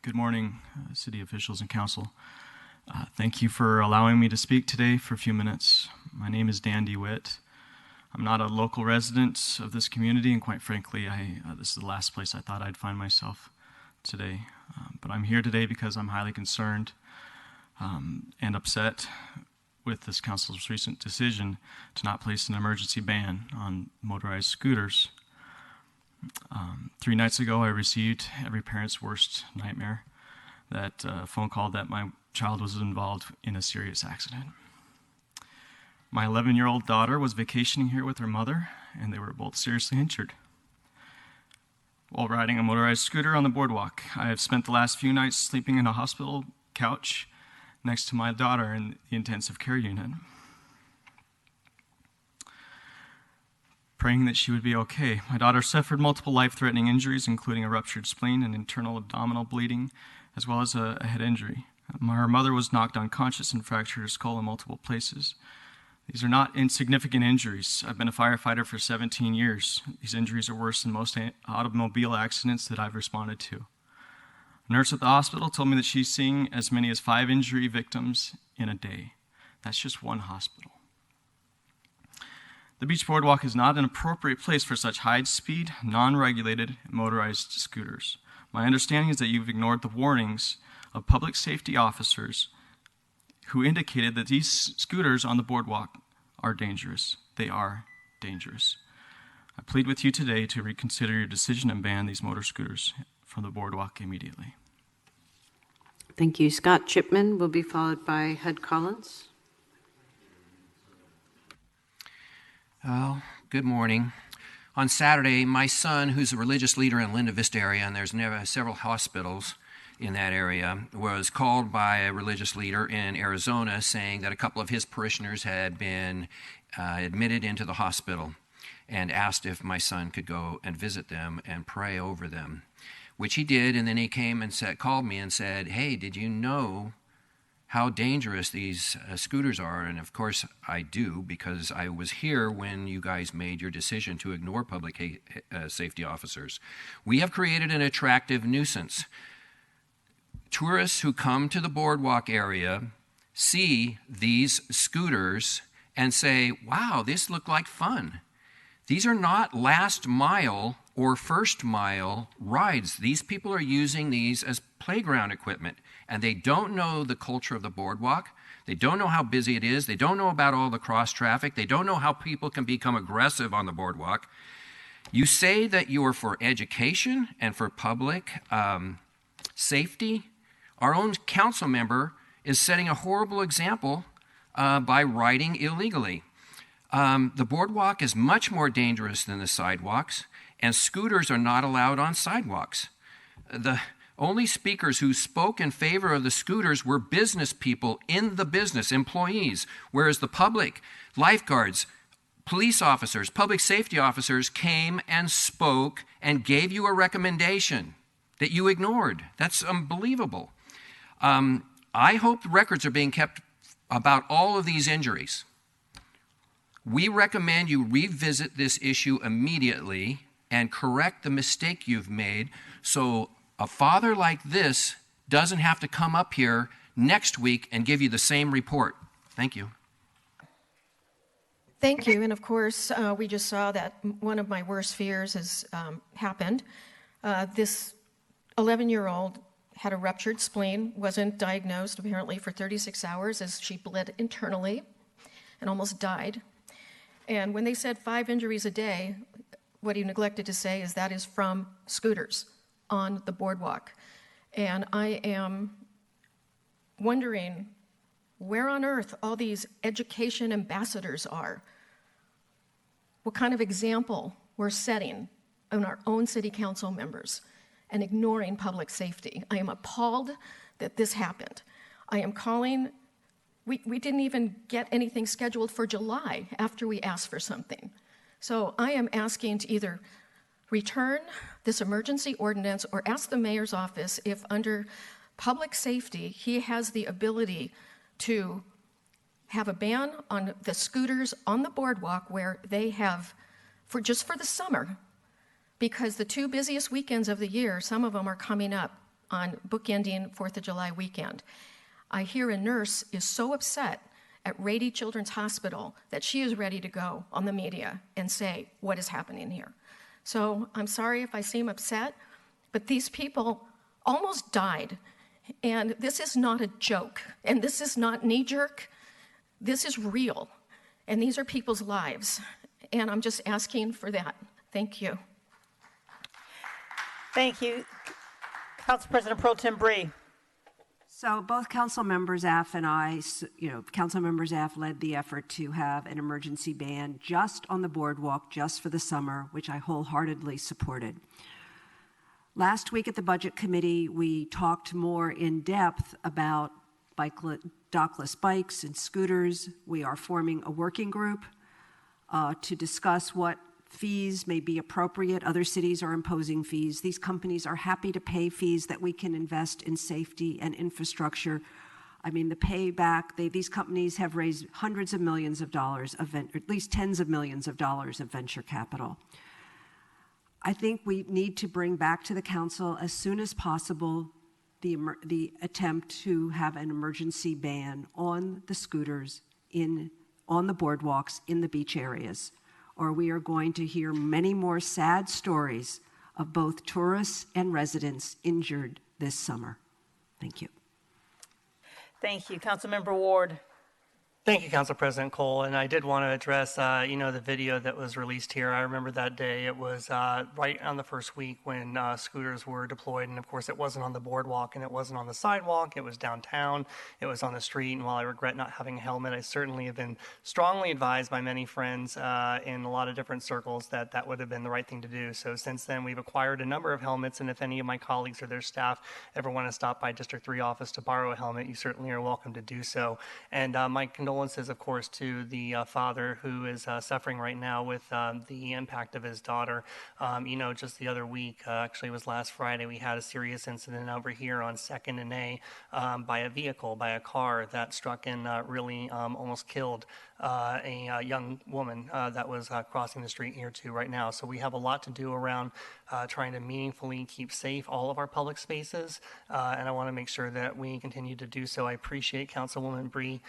Good morning, city officials and council. Thank you for allowing me to speak today for a few minutes. My name is Dan DeWitt. I'm not a local resident of this community, and quite frankly, this is the last place I thought I'd find myself today. But I'm here today because I'm highly concerned and upset with this council's recent decision to not place an emergency ban on motorized scooters. 3 nights ago, I received every parent's worst nightmare, that phone call that my child was involved in a serious accident. My 11-year-old daughter was vacationing here with her mother, and they were both seriously injured while riding a motorized scooter on the boardwalk. I have spent the last few nights sleeping in a hospital couch next to my daughter in the intensive care unit, praying that she would be okay. My daughter suffered multiple life-threatening injuries, including a ruptured spleen and internal abdominal bleeding, as well as a head injury. Her mother was knocked unconscious and fractured her skull in multiple places. These are not insignificant injuries. I've been a firefighter for 17 years. These injuries are worse than most automobile accidents that I've responded to. A nurse at the hospital told me that she's seeing as many as 5 injury victims in a day. That's just one hospital. The beach boardwalk is not an appropriate place for such high-speed, non-regulated motorized scooters. My understanding is that you've ignored the warnings of public safety officers who indicated that these scooters on the boardwalk are dangerous. They are dangerous. I plead with you today to reconsider your decision and ban these motor scooters from the boardwalk immediately. Thank you. Scott Chipman will be followed by Hud Collins. Well, good morning. On Saturday, my son, who's a religious leader in Linda Vista area, and there's several hospitals in that area, was called by a religious leader in Arizona saying that a couple of his parishioners had been admitted into the hospital, and asked if my son could go and visit them and pray over them, which he did. And then he came and called me and said, "Hey, did you know how dangerous these scooters are?" And of course I do, because I was here when you guys made your decision to ignore public safety officers. We have created an attractive nuisance. Tourists who come to the boardwalk area see these scooters and say, "Wow, this looked like fun." These are not last mile or first mile rides. These people are using these as playground equipment, and they don't know the culture of the boardwalk. They don't know how busy it is. They don't know about all the cross traffic. They don't know how people can become aggressive on the boardwalk. You say that you are for education and for public safety. Our own council member is setting a horrible example by riding illegally. The boardwalk is much more dangerous than the sidewalks, and scooters are not allowed on sidewalks. The only speakers who spoke in favor of the scooters were business people in the business, employees, whereas the public, lifeguards, police officers, public safety officers came and spoke and gave you a recommendation that you ignored. That's unbelievable. I hope records are being kept about all of these injuries. We recommend you revisit this issue immediately and correct the mistake you've made, so a father like this doesn't have to come up here next week and give you the same report. Thank you. Thank you. And of course, we just saw that one of my worst fears has happened. This 11-year-old had a ruptured spleen, wasn't diagnosed apparently for 36 hours as she bled internally and almost died. And when they said 5 injuries a day, what he neglected to say is that is from scooters on the boardwalk. And I am wondering where on earth all these education ambassadors are. What kind of example we're setting on our own city council members and ignoring public safety. I am appalled that this happened. I am calling, we didn't even get anything scheduled for July after we asked for something. So I am asking to either return this emergency ordinance or ask the mayor's office if under public safety, he has the ability to have a ban on the scooters on the boardwalk where they have, for just for the summer, because the 2 busiest weekends of the year, some of them are coming up on bookending 4th of July weekend. I hear a nurse is so upset at Rady Children's Hospital that she is ready to go on the media and say what is happening here. So I'm sorry if I seem upset, but these people almost died. And this is not a joke, and this is not knee-jerk. This is real, and these are people's lives, and I'm just asking for that. Thank you. Thank you. Council President Pro Tem Bree. So both council members Aff and I, council members Aff led the effort to have an emergency ban just on the boardwalk, just for the summer, which I wholeheartedly supported. Last week at the Budget Committee, we talked more in depth about dockless bikes and scooters. We are forming a working group to discuss what fees may be appropriate. Other cities are imposing fees. These companies are happy to pay fees that we can invest in safety and infrastructure. I mean, the payback, these companies have raised hundreds of millions of dollars, or at least tens of millions of dollars of venture capital. I think we need to bring back to the council as soon as possible the attempt to have an emergency ban on the scooters on the boardwalks in the beach areas, or we are going to hear many more sad stories of both tourists and residents injured this summer. Thank you. Thank you. Councilmember Ward. Thank you, Council President Cole. And I did want to address, the video that was released here. I remember that day. It was right on the first week when scooters were deployed. And of course, it wasn't on the boardwalk and it wasn't on the sidewalk. It was downtown. It was on the street. And while I regret not having a helmet, I certainly have been strongly advised by many friends in a lot of different circles that that would have been the right thing to do. So since then, we've acquired a number of helmets. And if any of my colleagues or their staff ever want to stop by District 3 office to borrow a helmet, you certainly are welcome to do so. And my condolences, of course, to the father who is suffering right now with the impact of his daughter. Just the other week, actually it was last Friday, we had a serious incident over here on 2nd and A by a car that struck and really almost killed a young woman that was crossing the street here too right now. So we have a lot to do around trying to meaningfully keep safe all of our public spaces, and I want to make sure that we continue to do so. I appreciate Councilwoman Bree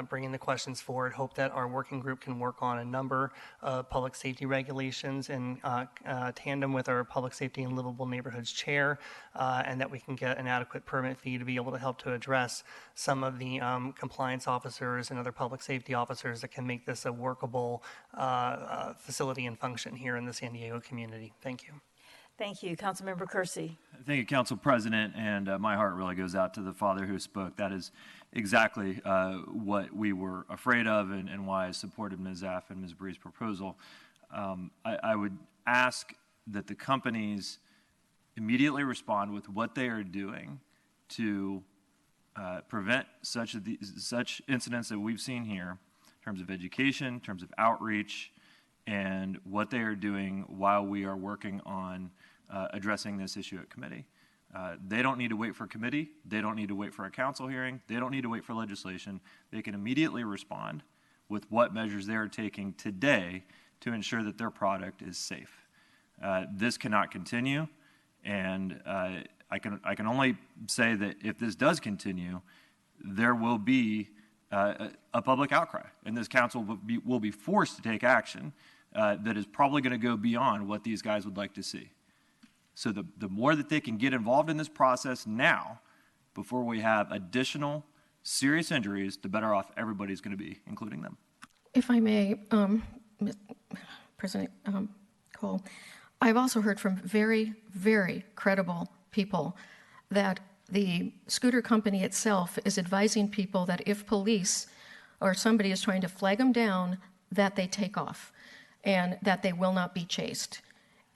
bringing the questions forward. Hope that our working group can work on a number of public safety regulations in tandem with our Public Safety and Livable Neighborhoods Chair, and that we can get an adequate permit fee to be able to help to address some of the compliance officers and other public safety officers that can make this a workable facility and function here in the San Diego community. Thank you. Thank you. Councilmember Kersey. Thank you, Council President, and my heart really goes out to the father who spoke. That is exactly what we were afraid of and why I supported Ms. Aff and Ms. Bree's proposal. I would ask that the companies immediately respond with what they are doing to prevent such incidents that we've seen here in terms of education, in terms of outreach, and what they are doing while we are working on addressing this issue at committee. They don't need to wait for committee. They don't need to wait for a council hearing. They don't need to wait for legislation. They can immediately respond with what measures they are taking today to ensure that their product is safe. This cannot continue, and I can only say that if this does continue, there will be a public outcry, and this council will be forced to take action that is probably going to go beyond what these guys would like to see. So the more that they can get involved in this process now, before we have additional serious injuries, the better off everybody's going to be, including them. If I may, President Cole, I've also heard from very, very credible people that the scooter company itself is advising people that if police or somebody is trying to flag them down, that they take off and that they will not be chased.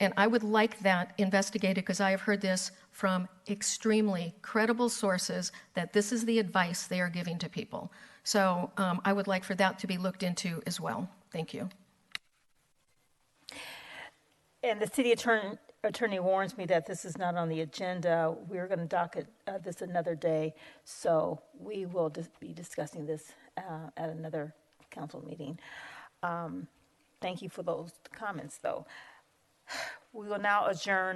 And I would like that investigated because I have heard this from extremely credible sources that this is the advice they are giving to people. So I would like for that to be looked into as well. Thank you. And the city attorney warns me that this is not on the agenda. We're going to docket this another day, so we will be discussing this at another council meeting. Thank you for those comments, though. We will now adjourn.